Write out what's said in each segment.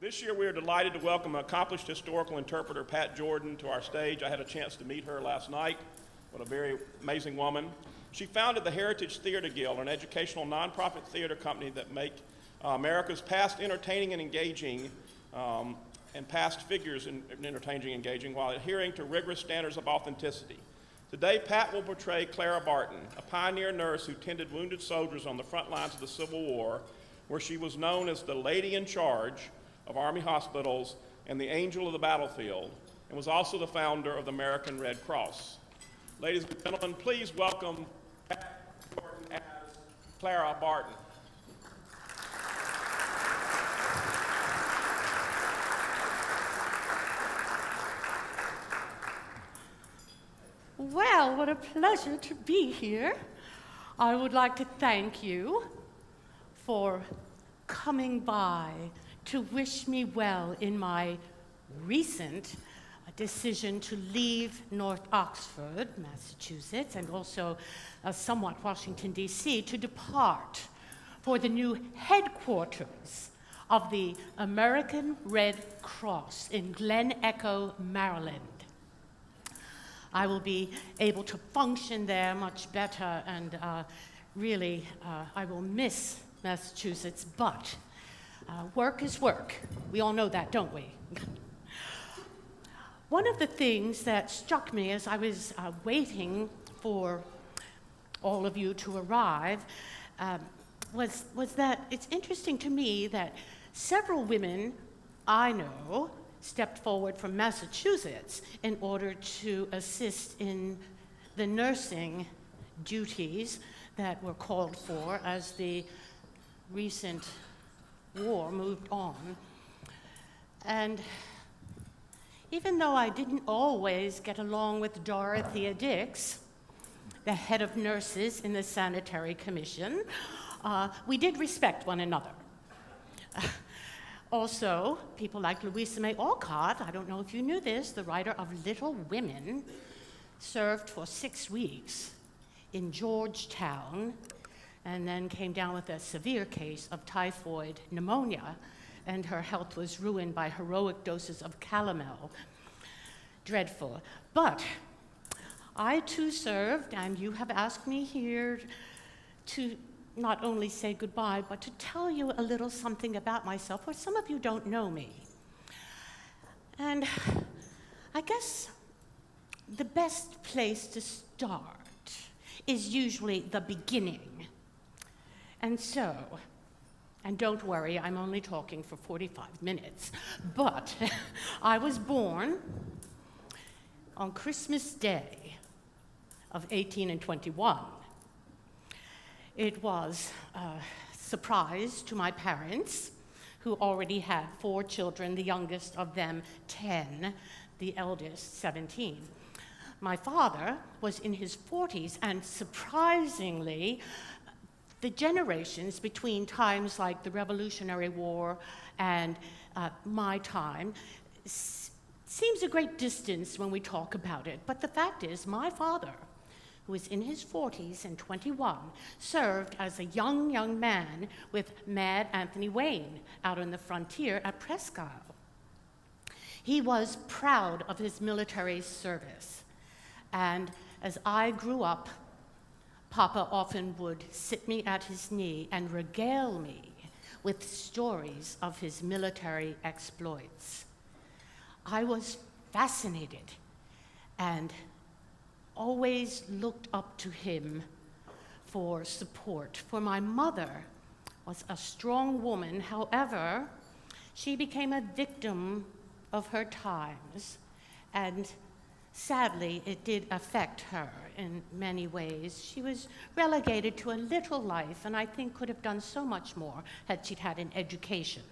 This year we are delighted to welcome accomplished historical interpreter Pat Jordan to our stage. I had a chance to meet her last night. What a very amazing woman. She founded the Heritage Theater Guild, an educational nonprofit theater company that make America's past entertaining and engaging and past figures in entertaining and engaging while adhering to rigorous standards of authenticity. Today, Pat will portray Clara Barton, a pioneer nurse who tended wounded soldiers on the front lines of the Civil War, where she was known as the lady in charge of Army hospitals and the angel of the battlefield, and was also the founder of the American Red Cross. Ladies and gentlemen, please welcome Pat Jordan as Clara Barton. Well, what a pleasure to be here. I would like to thank you for coming by to wish me well in my recent decision to leave North Oxford, Massachusetts, and also somewhat Washington, D.C., to depart for the new headquarters of the American Red Cross in Glen Echo, Maryland. I will be able to function there much better, and really, I will miss Massachusetts, but work is work. We all know that, don't we? One of the things that struck me as I was waiting for all of you to arrive was that it's interesting to me that several women I know stepped forward from Massachusetts in order to assist in the nursing duties that were called for as the recent war moved on. And even though I didn't always get along with Dorothea Dix, the head of nurses in the Sanitary Commission, we did respect one another. Also, people like Louisa May Alcott, I don't know if you knew this, the writer of Little Women, served for 6 weeks in Georgetown and then came down with a severe case of typhoid pneumonia, and her health was ruined by heroic doses of calomel. Dreadful. But I too served, and you have asked me here to not only say goodbye, but to tell you a little something about myself, for some of you don't know me. And I guess the best place to start is usually the beginning. And so, and don't worry, I'm only talking for 45 minutes, but I was born on Christmas Day of 1821. It was a surprise to my parents, who already had 4 children, the youngest of them 10, the eldest 17. My father was in his 40s, and surprisingly, the generations between times like the Revolutionary War and my time seems a great distance when we talk about it. But the fact is, my father, who was in his 40s and 21, served as a young man with Mad Anthony Wayne out on the frontier at Presque Isle. He was proud of his military service, and as I grew up, Papa often would sit me at his knee and regale me with stories of his military exploits. I was fascinated and always looked up to him for support. For my mother was a strong woman. However, she became a victim of her times, and sadly, it did affect her in many ways. She was relegated to a little life, and I think could have done so much more had she'd had an education.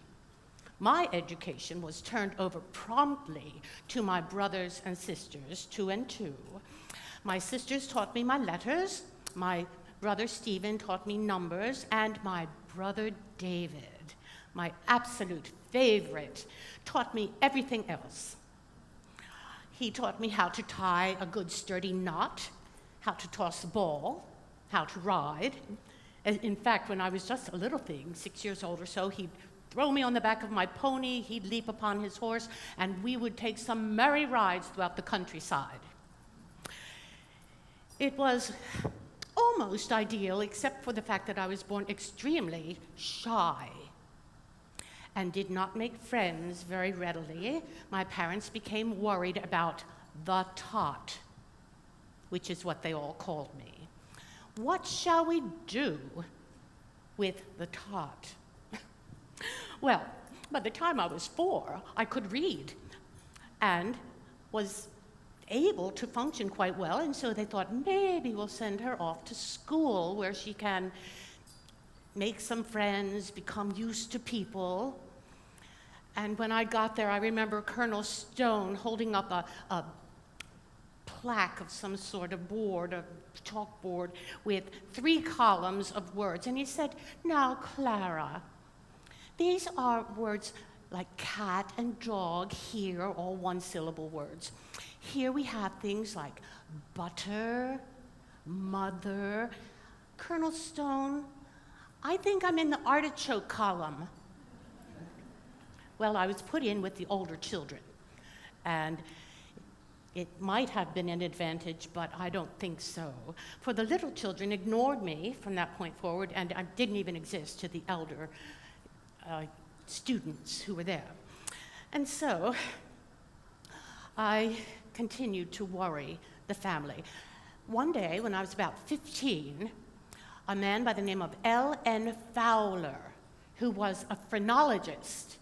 My education was turned over promptly to my brothers and sisters, 2 and 2. My sisters taught me my letters, my brother Stephen taught me numbers, and my brother David, my absolute favorite, taught me everything else. He taught me how to tie a good sturdy knot, how to toss a ball, how to ride. In fact, when I was just a little thing, 6 years old or so, he'd throw me on the back of my pony, he'd leap upon his horse, and we would take some merry rides throughout the countryside. It was almost ideal, except for the fact that I was born extremely shy and did not make friends very readily. My parents became worried about the tot, which is what they all called me. What shall we do with the tot? Well, by the time I was 4, I could read and was able to function quite well, and so they thought maybe we'll send her off to school where she can make some friends, become used to people. And when I got there, I remember Colonel Stone holding up a plaque of some sort of board, a chalkboard, with 3 columns of words. And he said, "Now, Clara, these are words like cat and dog here, all one-syllable words. Here we have things like butter, mother. Colonel Stone, I think I'm in the artichoke column." Well, I was put in with the older children, and it might have been an advantage, but I don't think so. For the little children ignored me from that point forward, and I didn't even exist to the elder students who were there. And so I continued to worry the family. One day, when I was about 15, a man by the name of L.N. Fowler, who was a phrenologist,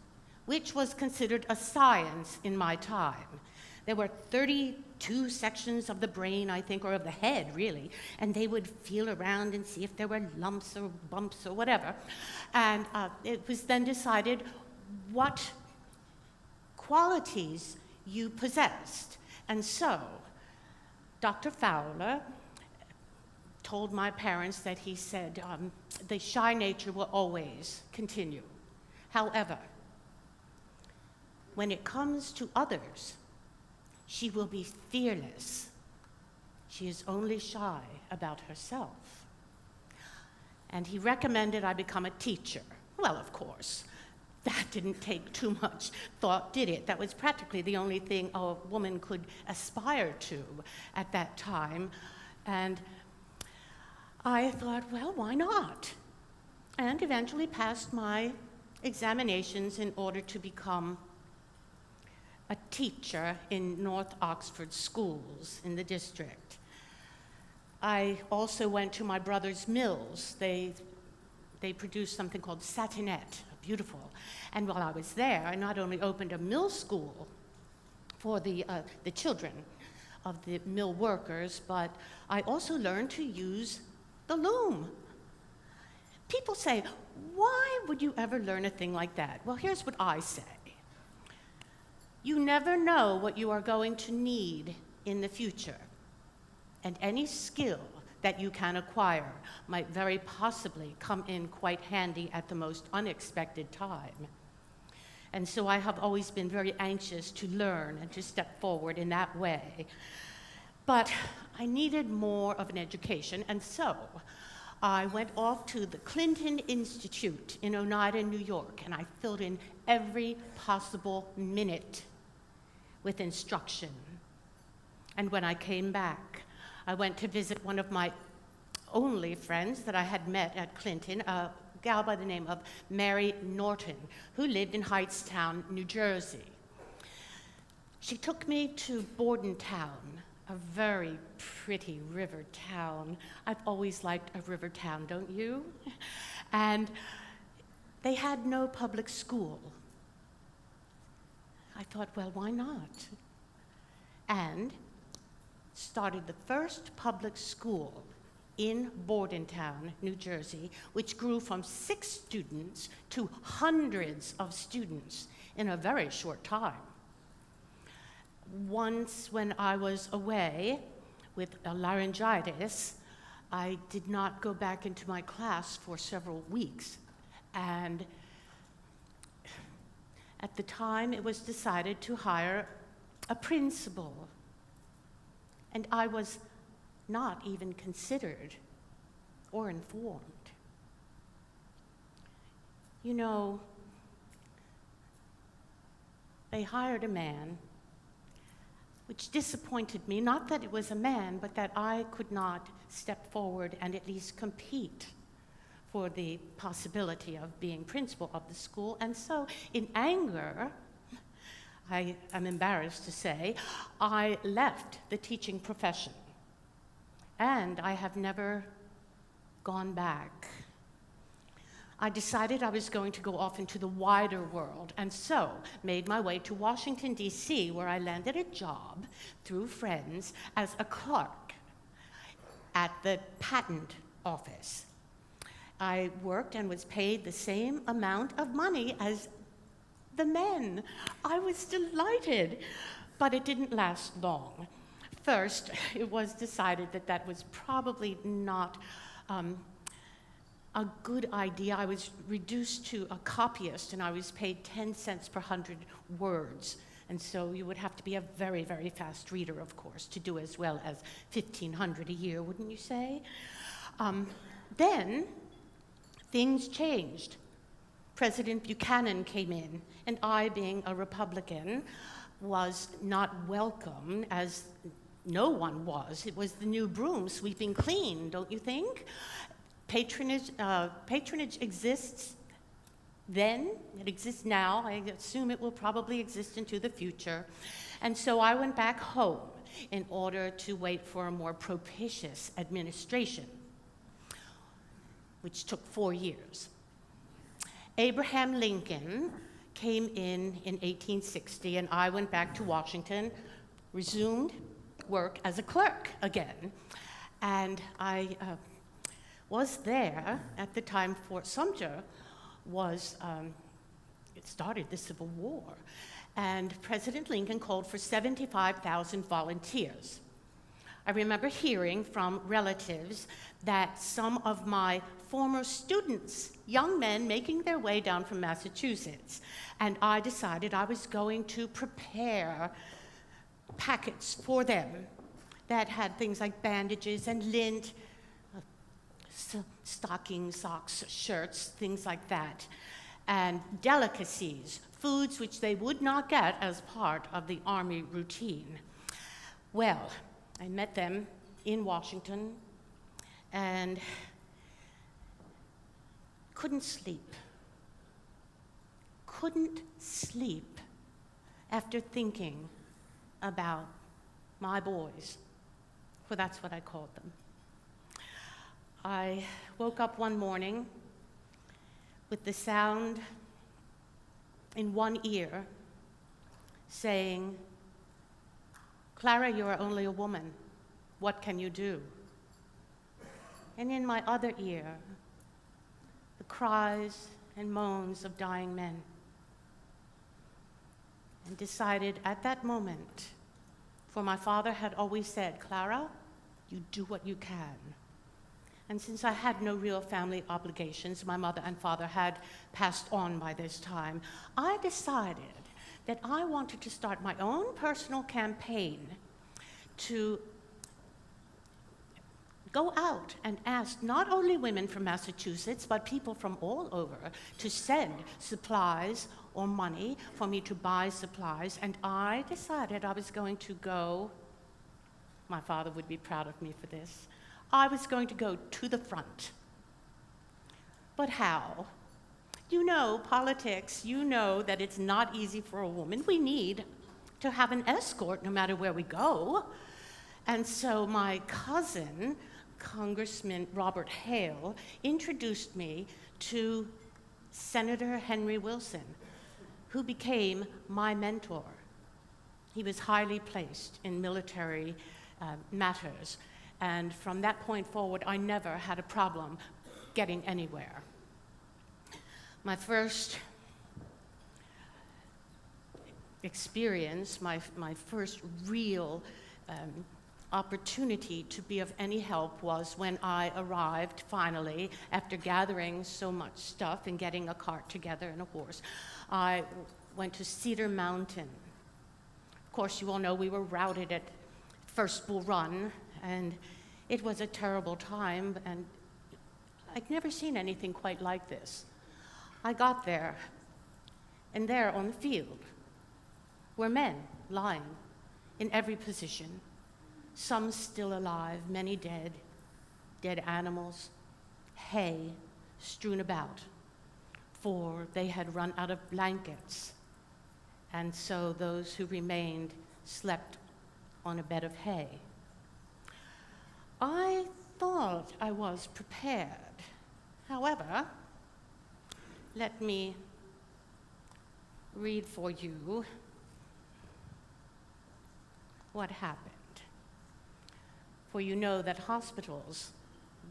which was considered a science in my time. There were 32 sections of the brain, I think, or of the head, really, and they would feel around and see if there were lumps or bumps or whatever. And it was then decided what qualities you possessed. And so Dr. Fowler told my parents that he said the shy nature will always continue. However, when it comes to others, she will be fearless. She is only shy about herself. And he recommended I become a teacher. Well, of course, that didn't take too much thought, did it? That was practically the only thing a woman could aspire to at that time. And I thought, well, why not? And eventually passed my examinations in order to become a teacher in North Oxford schools in the district. I also went to my brother's mills. They produced something called satinette, beautiful. And while I was there, I not only opened a mill school for the children of the mill workers, but I also learned to use the loom. People say, why would you ever learn a thing like that? Well, here's what I say. You never know what you are going to need in the future, and any skill that you can acquire might very possibly come in quite handy at the most unexpected time. And so I have always been very anxious to learn and to step forward in that way. But I needed more of an education, and so I went off to the Clinton Institute in Oneida, New York, and I filled in every possible minute with instruction. And when I came back, I went to visit one of my only friends that I had met at Clinton, a gal by the name of Mary Norton, who lived in Hightstown, New Jersey. She took me to Bordentown, a very pretty river town. I've always liked a river town, don't you? And they had no public school. I thought, well, why not? And started the first public school in Bordentown, New Jersey, which grew from 6 students to hundreds of students in a very short time. Once when I was away with a laryngitis, I did not go back into my class for several weeks. And at the time, it was decided to hire a principal. And I was not even considered or informed. You know, they hired a man, which disappointed me. Not that it was a man, but that I could not step forward and at least compete for the possibility of being principal of the school. And so, in anger, I am embarrassed to say, I left the teaching profession. And I have never gone back. I decided I was going to go off into the wider world, and so made my way to Washington, D.C., where I landed a job through friends as a clerk at the patent office. I worked and was paid the same amount of money as the men. I was delighted, but it didn't last long. First, it was decided that that was probably not a good idea. I was reduced to a copyist, and I was paid 10 cents per 100 words. And so you would have to be a very, very fast reader, of course, to do as well as 1,500 a year, wouldn't you say? Then things changed. President Buchanan came in, and I, being a Republican, was not welcome, as no one was. It was the new broom sweeping clean, don't you think? Patronage exists then, it exists now. I assume it will probably exist into the future. And so I went back home in order to wait for a more propitious administration, which took 4 years. Abraham Lincoln came in 1860, and I went back to Washington, resumed work as a clerk again. And I was there at the time Fort Sumter was, it started the Civil War. And President Lincoln called for 75,000 volunteers. I remember hearing from relatives that some of my former students, young men making their way down from Massachusetts, and I decided I was going to prepare packets for them that had things like bandages and lint, stockings, socks, shirts, things like that, and delicacies, foods which they would not get as part of the Army routine. Well, I met them in Washington and couldn't sleep. Couldn't sleep after thinking about my boys, for that's what I called them. I woke up one morning with the sound in one ear saying, "Clara, you are only a woman. What can you do?" And in my other ear, the cries and moans of dying men. And decided at that moment, for my father had always said, "Clara, you do what you can." And since I had no real family obligations, my mother and father had passed on by this time, I decided that I wanted to start my own personal campaign to go out and ask not only women from Massachusetts, but people from all over to send supplies or money for me to buy supplies. And I decided I was going to go, my father would be proud of me for this, I was going to go to the front. But how? You know politics, you know that it's not easy for a woman. We need to have an escort no matter where we go. And so my cousin, Congressman Robert Hale, introduced me to Senator Henry Wilson, who became my mentor. He was highly placed in military matters. And from that point forward, I never had a problem getting anywhere. My first experience, my first real opportunity to be of any help was when I arrived finally, after gathering so much stuff and getting a cart together and a horse. I went to Cedar Mountain. Of course, you all know we were routed at First Bull Run, and it was a terrible time, and I'd never seen anything quite like this. I got there, and there on the field were men lying in every position, some still alive, many dead, dead animals, hay strewn about, for they had run out of blankets, and so those who remained slept on a bed of hay. I thought I was prepared. However, let me read for you what happened. For you know that hospitals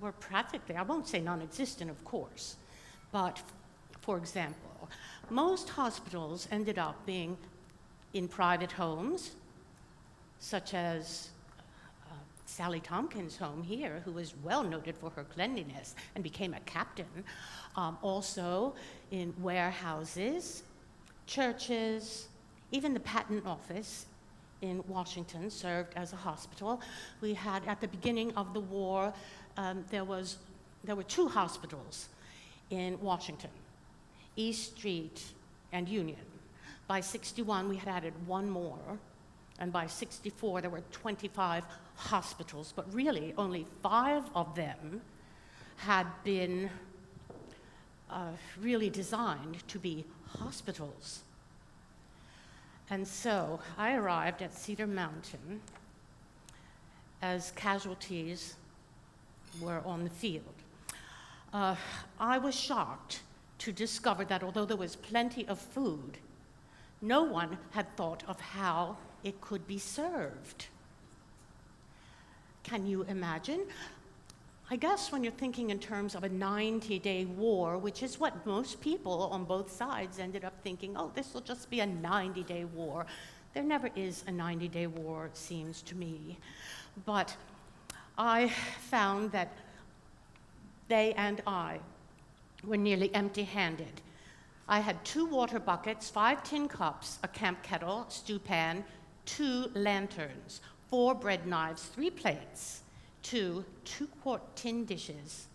were practically, I won't say non-existent, of course, but for example, most hospitals ended up being in private homes, such as Sally Tompkins' home here, who was well noted for her cleanliness and became a captain. Also in warehouses, churches, even the patent office in Washington served as a hospital. We had, at the beginning of the war, there were two hospitals in Washington, East Street and Union. By 61, we had added one more, and by 64, there were 25 hospitals, but really only 5 of them had been really designed to be hospitals. And so I arrived at Cedar Mountain as casualties were on the field. I was shocked to discover that although there was plenty of food, no one had thought of how it could be served. Can you imagine? I guess when you're thinking in terms of a 90-day war, which is what most people on both sides ended up thinking, oh, this will just be a 90-day war. There never is a 90-day war, it seems to me. But I found that they and I were nearly empty-handed. I had 2 water buckets, 5 tin cups, a camp kettle, stew pan, 2 lanterns, 4 bread knives, 3 plates, 2 2-quart tin dishes,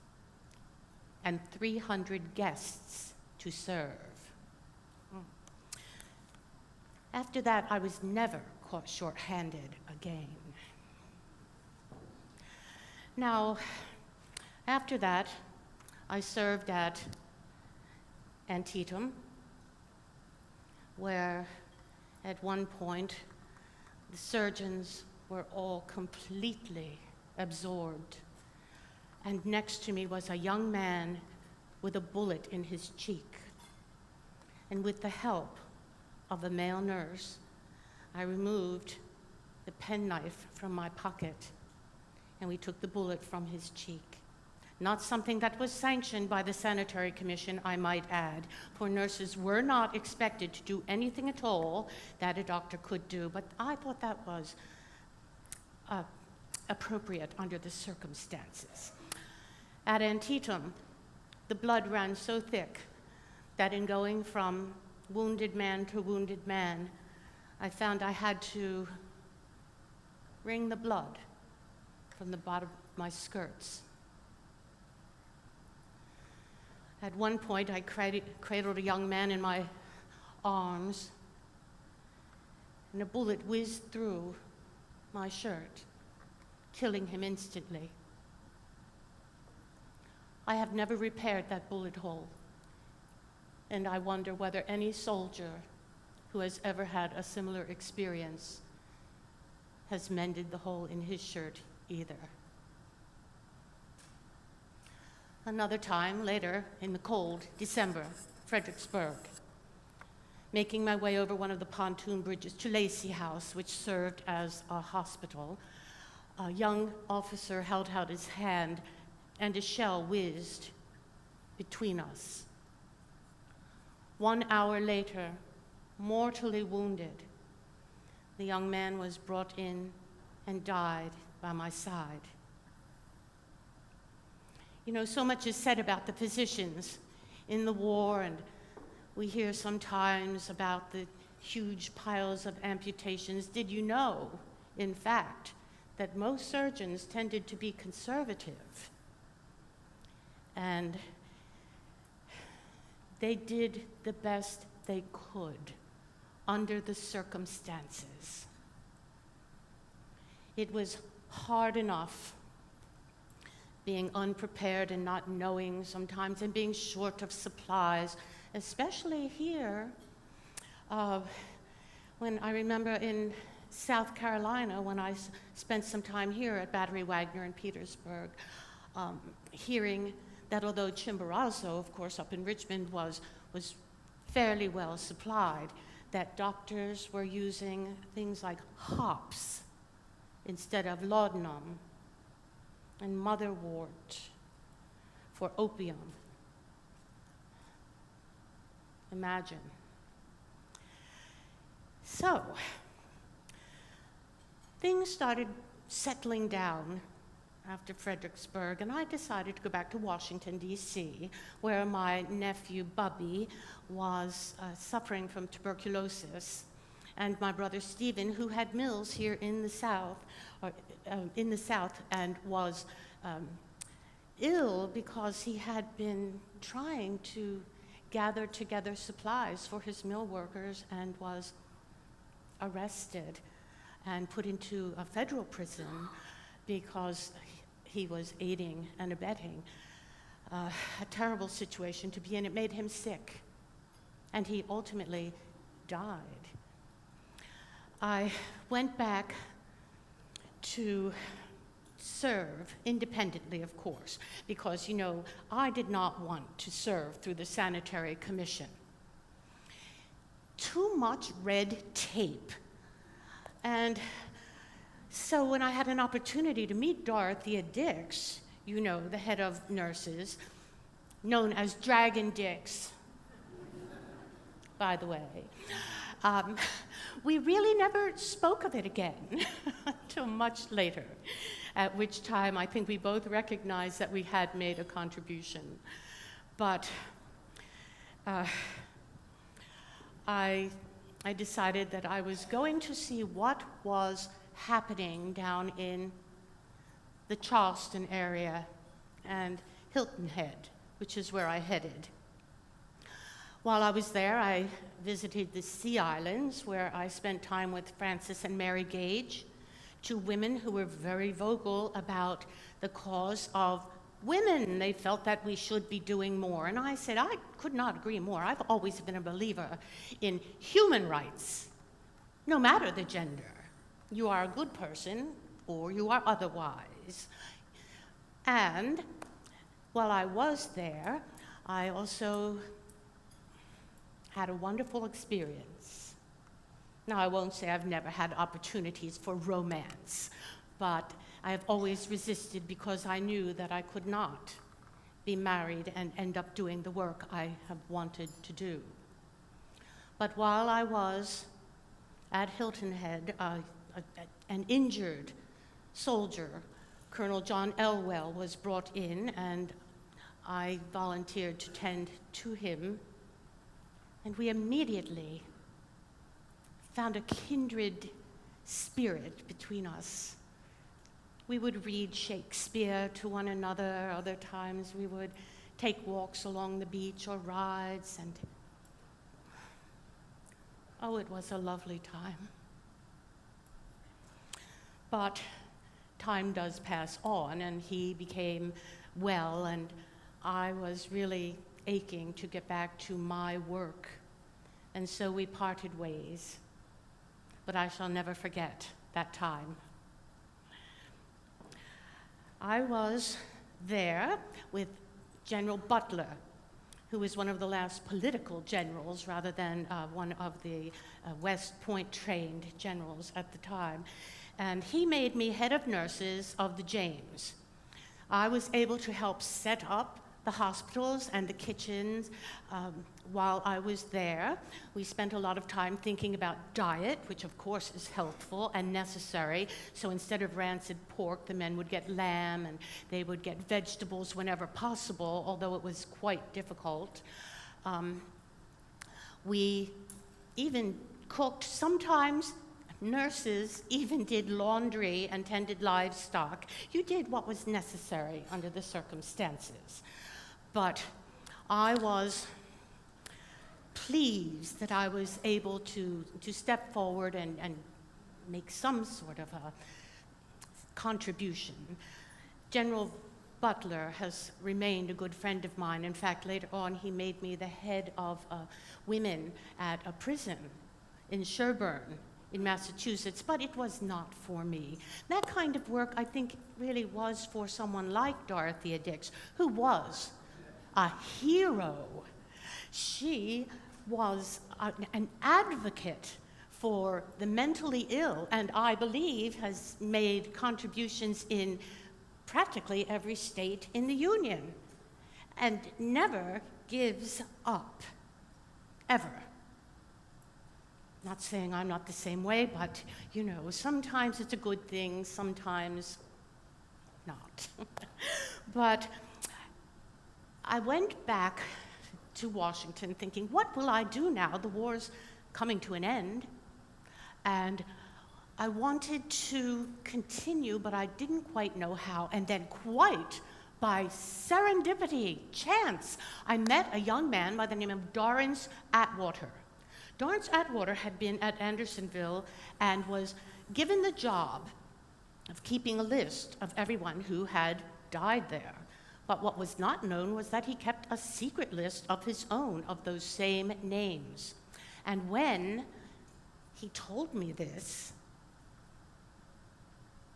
and 300 guests to serve. After that, I was never caught short-handed again. Now, after that, I served at Antietam, where at one point the surgeons were all completely absorbed, and next to me was a young man with a bullet in his cheek. And with the help of a male nurse, I removed the penknife from my pocket, and we took the bullet from his cheek. Not something that was sanctioned by the Sanitary Commission, I might add, for nurses were not expected to do anything at all that a doctor could do, but I thought that was appropriate under the circumstances. At Antietam, the blood ran so thick that in going from wounded man to wounded man, I found I had to wring the blood from the bottom of my skirts. At one point, I cradled a young man in my arms, and a bullet whizzed through my shirt, killing him instantly. I have never repaired that bullet hole, and I wonder whether any soldier who has ever had a similar experience has mended the hole in his shirt either. Another time, later, in the cold December, Fredericksburg, making my way over one of the pontoon bridges to Lacey House, which served as a hospital, a young officer held out his hand, and a shell whizzed between us. 1 hour later, mortally wounded, the young man was brought in and died by my side. You know, so much is said about the physicians in the war, and we hear sometimes about the huge piles of amputations. Did you know, in fact, that most surgeons tended to be conservative? And they did the best they could under the circumstances. It was hard enough being unprepared and not knowing sometimes, and being short of supplies, especially here. When I remember in South Carolina, when I spent some time here at Battery Wagner in Petersburg, hearing that although Chimborazo, of course, up in Richmond was fairly well supplied, that doctors were using things like hops instead of laudanum and motherwort for opium. Imagine. So, things started settling down after Fredericksburg, and I decided to go back to Washington, D.C., where my nephew, Bubby, was suffering from tuberculosis, and my brother, Stephen, who had mills here in the South, and was ill because he had been trying to gather together supplies for his mill workers and was arrested and put into a federal prison because he was aiding and abetting. A terrible situation to be in. It made him sick, and he ultimately died. I went back to serve independently, of course, because, you know, I did not want to serve through the Sanitary Commission. Too much red tape. And so when I had an opportunity to meet Dorothea Dix, you know, the head of nurses, known as Dragon Dix, by the way, we really never spoke of it again until much later, at which time I think we both recognized that we had made a contribution. But I decided that I was going to see what was happening down in the Charleston area and Hilton Head, which is where I headed. While I was there, I visited the Sea Islands, where I spent time with Frances and Mary Gage, two women who were very vocal about the cause of women. They felt that we should be doing more. And I said, I could not agree more. I've always been a believer in human rights, no matter the gender. You are a good person, or you are otherwise. And while I was there, I also had a wonderful experience. Now, I won't say I've never had opportunities for romance, but I have always resisted because I knew that I could not be married and end up doing the work I have wanted to do. But while I was at Hilton Head, an injured soldier, Colonel John Elwell, was brought in, and I volunteered to tend to him. And we immediately found a kindred spirit between us. We would read Shakespeare to one another. Other times we would take walks along the beach or rides, and oh, it was a lovely time. But time does pass on, and he became well, and I was really aching to get back to my work. And so we parted ways. But I shall never forget that time. I was there with General Butler, who was one of the last political generals rather than one of the West Point trained generals at the time. And he made me head of nurses of the James. I was able to help set up the hospitals and the kitchens while I was there. We spent a lot of time thinking about diet, which of course is healthful and necessary. So instead of rancid pork, the men would get lamb, and they would get vegetables whenever possible, although it was quite difficult. We even cooked. Sometimes nurses even did laundry and tended livestock. You did what was necessary under the circumstances. But I was pleased that I was able to step forward and make some sort of a contribution. General Butler has remained a good friend of mine. In fact, later on, he made me the head of women at a prison in Sherburne, in Massachusetts, but it was not for me. That kind of work, I think, really was for someone like Dorothea Dix, who was a hero. She was an advocate for the mentally ill, and I believe has made contributions in practically every state in the Union, and never gives up, ever. Not saying I'm not the same way, but you know, sometimes it's a good thing, sometimes not. But I went back to Washington thinking, what will I do now? The war's coming to an end. And I wanted to continue, but I didn't quite know how. And then quite by serendipity, chance, I met a young man by the name of Dorrance Atwater. Dorrance Atwater had been at Andersonville and was given the job of keeping a list of everyone who had died there. But what was not known was that he kept a secret list of his own of those same names. And when he told me this,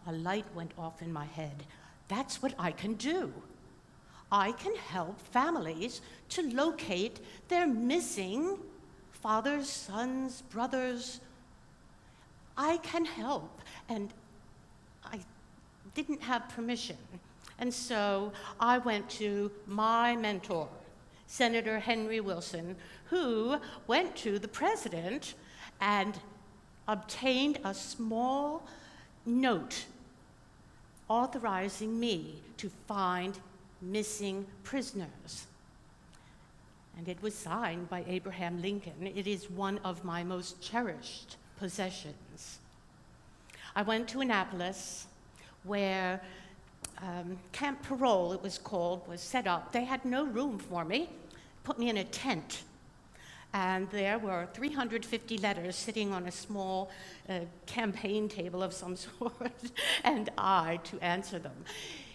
a light went off in my head. That's what I can do. I can help families to locate their missing fathers, sons, brothers. I can help. And I didn't have permission. And so I went to my mentor, Senator Henry Wilson, who went to the president and obtained a small note authorizing me to find missing prisoners. And it was signed by Abraham Lincoln. It is one of my most cherished possessions. I went to Annapolis, where Camp Parole, it was called, was set up. They had no room for me, put me in a tent. And there were 350 letters sitting on a small campaign table of some sort, and I to answer them.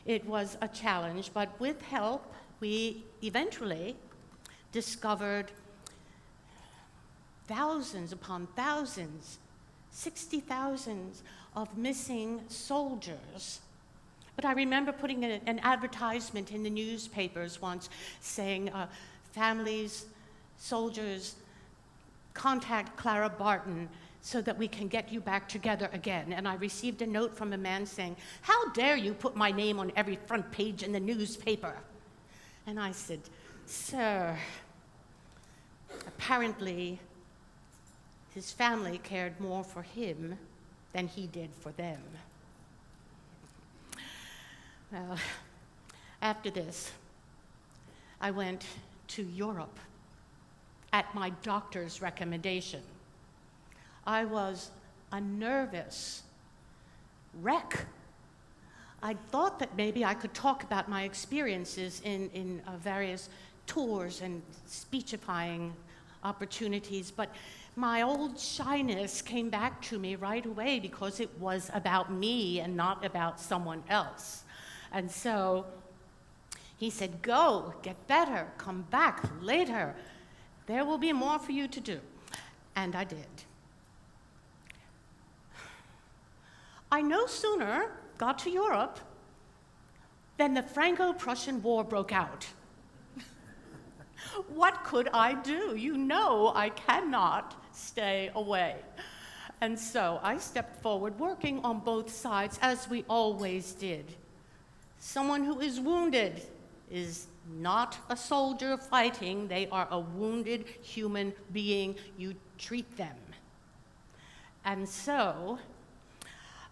It was a challenge, but with help, we eventually discovered thousands upon thousands, 60,000 of missing soldiers. But I remember putting an advertisement in the newspapers once saying, families, soldiers, contact Clara Barton so that we can get you back together again. And I received a note from a man saying, how dare you put my name on every front page in the newspaper? And I said, sir, apparently his family cared more for him than he did for them. Well, after this, I went to Europe at my doctor's recommendation. I was a nervous wreck. I thought that maybe I could talk about my experiences in various tours and speechifying opportunities, but my old shyness came back to me right away because it was about me and not about someone else. And so he said, go, get better, come back later. There will be more for you to do. And I did. I no sooner got to Europe than the Franco-Prussian War broke out. What could I do? You know I cannot stay away. And so I stepped forward, working on both sides, as we always did. Someone who is wounded is not a soldier fighting. They are a wounded human being. You treat them. And so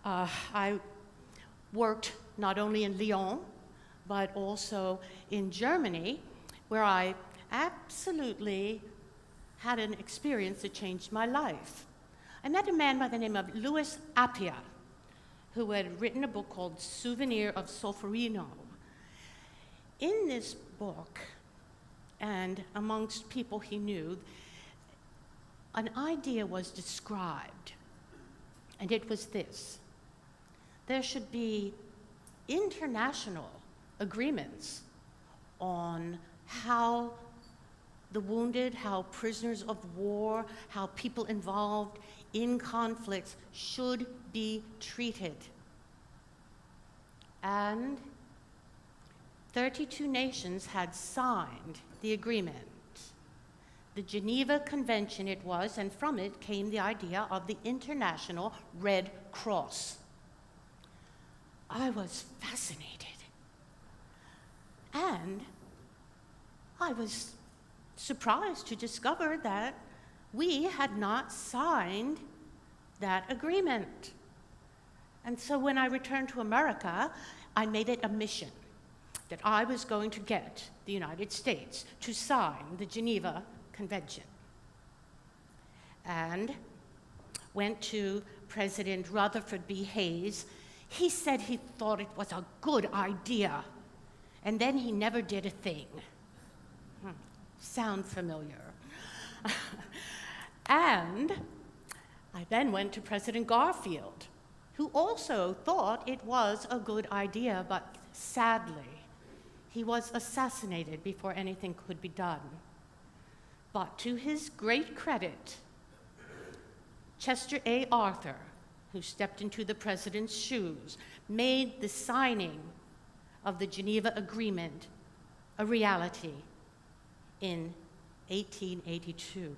I worked not only in Lyon, but also in Germany, where I absolutely had an experience that changed my life. I met a man by the name of Louis Appia, who had written a book called Souvenir of Solferino. In this book, and amongst people he knew, an idea was described, and it was this: there should be international agreements on how the wounded, how prisoners of war, how people involved in conflicts should be treated. And 32 nations had signed the agreement. The Geneva Convention it was, and from it came the idea of the International Red Cross. I was fascinated. And I was surprised to discover that we had not signed that agreement. And so when I returned to America, I made it a mission that I was going to get the United States to sign the Geneva Convention. And went to President Rutherford B. Hayes. He said he thought it was a good idea, and then he never did a thing. Sound familiar? And I then went to President Garfield, who also thought it was a good idea, but sadly, he was assassinated before anything could be done. But to his great credit, Chester A. Arthur, who stepped into the president's shoes, made the signing of the Geneva Agreement a reality in 1882.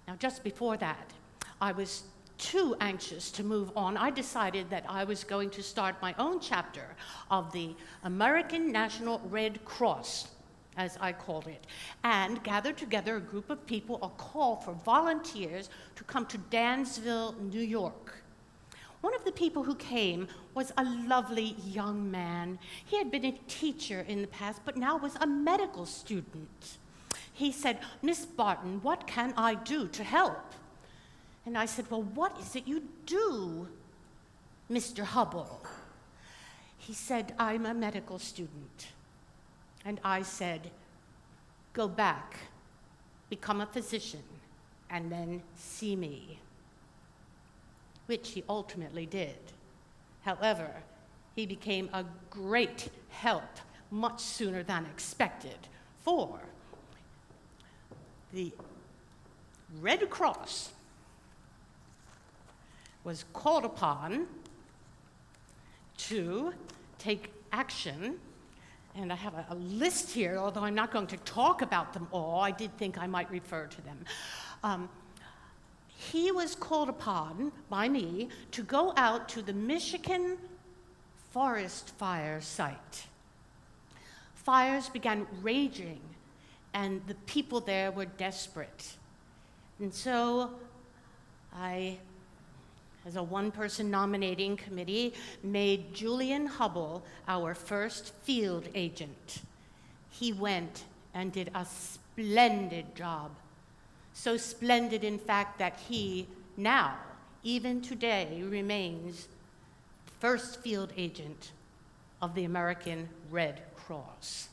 Now, just before that, I was too anxious to move on. I decided that I was going to start my own chapter of the American National Red Cross, as I called it, and gathered together a group of people, a call for volunteers to come to Dansville, New York. One of the people who came was a lovely young man. He had been a teacher in the past, but now was a medical student. He said, "Miss Barton, what can I do to help?" And I said, "Well, what is it you do, Mr. Hubble?" He said, "I'm a medical student." And I said, "Go back, become a physician, and then see me," which he ultimately did. However, he became a great help much sooner than expected, for the Red Cross was called upon to take action. And I have a list here, although I'm not going to talk about them all. I did think I might refer to them. He was called upon by me to go out to the Michigan forest fire site. Fires began raging, and the people there were desperate. And so I, as a one-person nominating committee, made Julian Hubble our first field agent. He went and did a splendid job. So splendid, in fact, that he now, even today, remains the first field agent of the American Red Cross.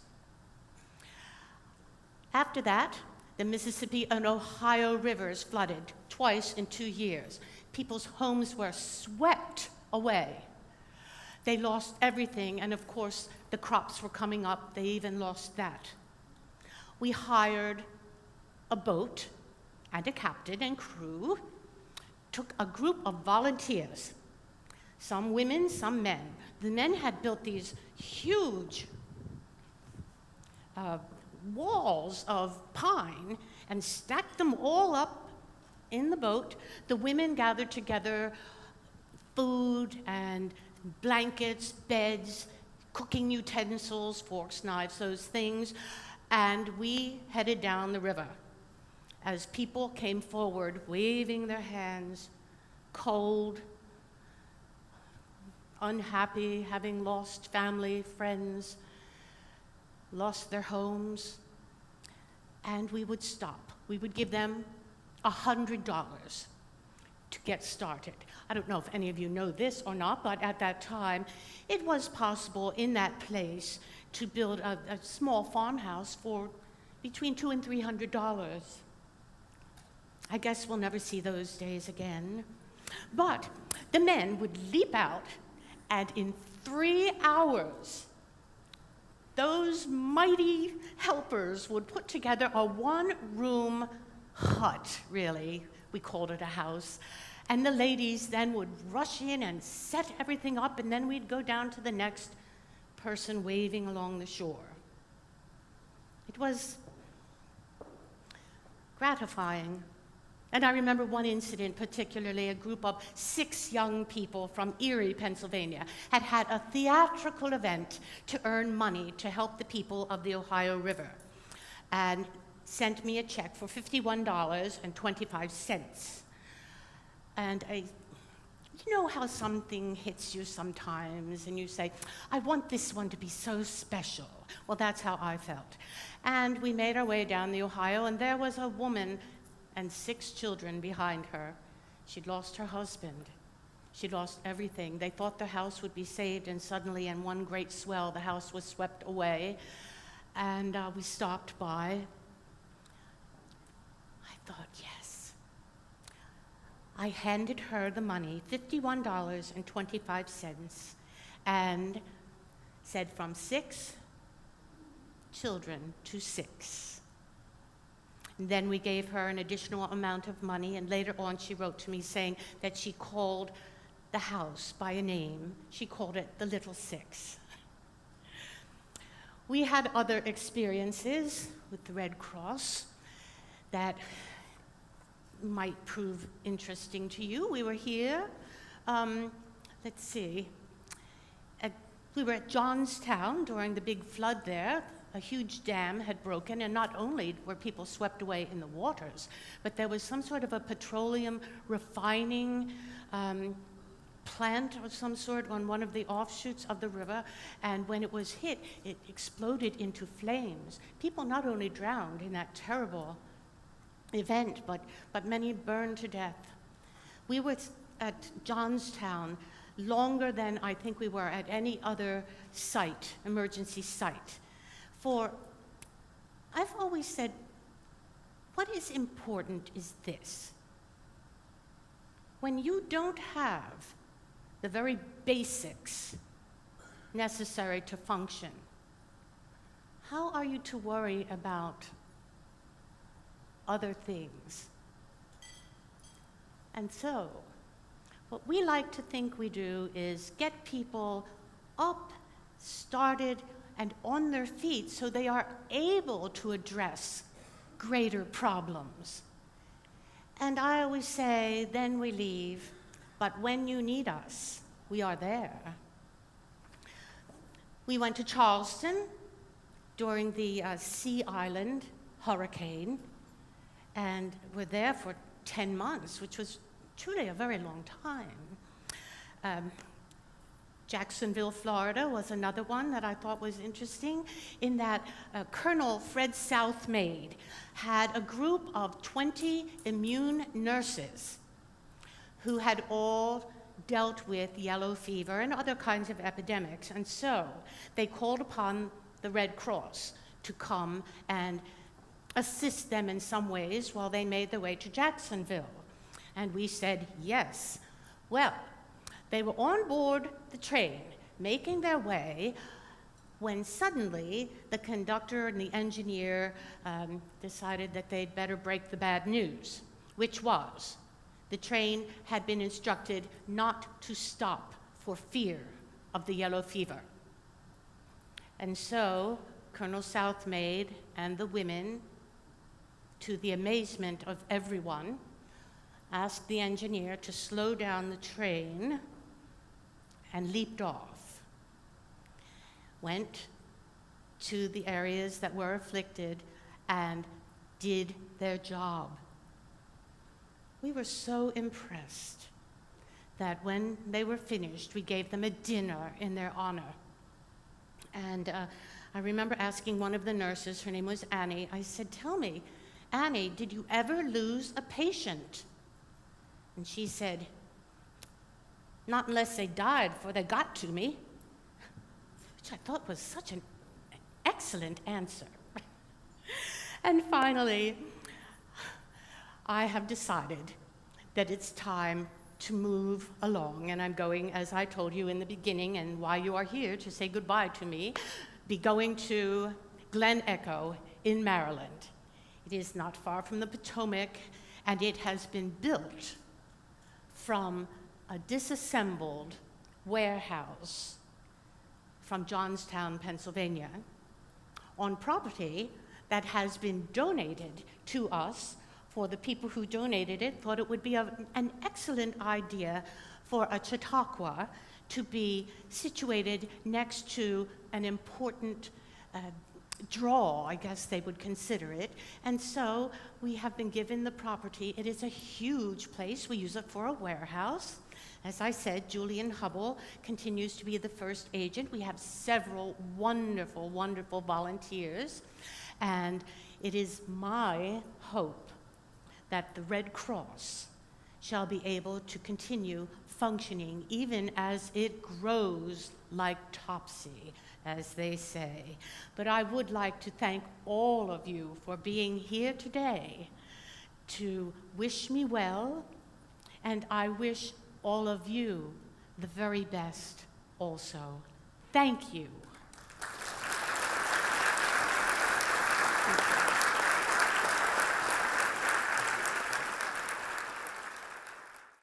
After that, the Mississippi and Ohio rivers flooded twice in 2 years. People's homes were swept away. They lost everything, and of course, the crops were coming up. They even lost that. We hired a boat and a captain and crew, took a group of volunteers, some women, some men. The men had built these huge walls of pine and stacked them all up in the boat. The women gathered together food and blankets, beds, cooking utensils, forks, knives, those things, and we headed down the river as people came forward waving their hands, cold, unhappy, having lost family, friends, lost their homes, and we would stop. We would give them $100 to get started. I don't know if any of you know this or not, but at that time, it was possible in that place to build a small farmhouse for between $200 and $300. I guess we'll never see those days again. But the men would leap out, and in 3 hours, those mighty helpers would put together a one-room hut, really. We called it a house. And the ladies then would rush in and set everything up, and then we'd go down to the next person waving along the shore. It was gratifying. And I remember one incident, particularly a group of 6 young people from Erie, Pennsylvania, had a theatrical event to earn money to help the people of the Ohio River, and sent me a check for $51.25. And you know how something hits you sometimes, and you say, I want this one to be so special. Well, that's how I felt. And we made our way down the Ohio, and there was a woman and 6 children behind her. She'd lost her husband. She'd lost everything. They thought their house would be saved, and suddenly, in one great swell, the house was swept away. And we stopped by. I thought, yes. I handed her the money, $51.25, and said, from 6 children to 6. And then we gave her an additional amount of money, and later on she wrote to me saying that she called the house by a name. She called it the Little 6. We had other experiences with the Red Cross that might prove interesting to you. We were here, let's see, we were at Johnstown during the big flood there. A huge dam had broken, and not only were people swept away in the waters, but there was some sort of a petroleum refining plant of some sort on one of the offshoots of the river, and when it was hit, it exploded into flames. People not only drowned in that terrible event, but many burned to death. We were at Johnstown longer than I think we were at any other site, emergency site. For I've always said, what is important is this. When you don't have the very basics necessary to function, how are you to worry about other things? And so, what we like to think we do is get people up, started, and on their feet so they are able to address greater problems. And I always say, then we leave, but when you need us, we are there. We went to Charleston during the Sea Island hurricane, and were there for 10 months, which was truly a very long time. Jacksonville, Florida was another one that I thought was interesting, in that Colonel Fred Southmaid had a group of 20 immune nurses who had all dealt with yellow fever and other kinds of epidemics. And so they called upon the Red Cross to come and assist them in some ways while they made their way to Jacksonville. And we said yes. Well, they were on board the train, making their way, when suddenly the conductor and the engineer decided that they'd better break the bad news, which was the train had been instructed not to stop for fear of the yellow fever. And so Colonel Southmaid and the women, to the amazement of everyone, asked the engineer to slow down the train, and leaped off, went to the areas that were afflicted, and did their job. We were so impressed that when they were finished, we gave them a dinner in their honor. And I remember asking one of the nurses, her name was Annie, I said, tell me, Annie, did you ever lose a patient? And she said, not unless they died before they got to me, which I thought was such an excellent answer. And finally, I have decided that it's time to move along, and I'm going, as I told you in the beginning and why you are here, to say goodbye to me, be going to Glen Echo in Maryland. It is not far from the Potomac, and it has been built from a disassembled warehouse from Johnstown, Pennsylvania, on property that has been donated to us. For the people who donated it, thought it would be an excellent idea for a Chautauqua to be situated next to an important draw, I guess they would consider it. And so we have been given the property. It is a huge place. We use it for a warehouse. As I said, Julian Hubble continues to be the first agent. We have several wonderful, wonderful volunteers. And it is my hope that the Red Cross shall be able to continue functioning even as it grows like Topsy, as they say. But I would like to thank all of you for being here today to wish me well, and I wish all of you the very best also. Thank you.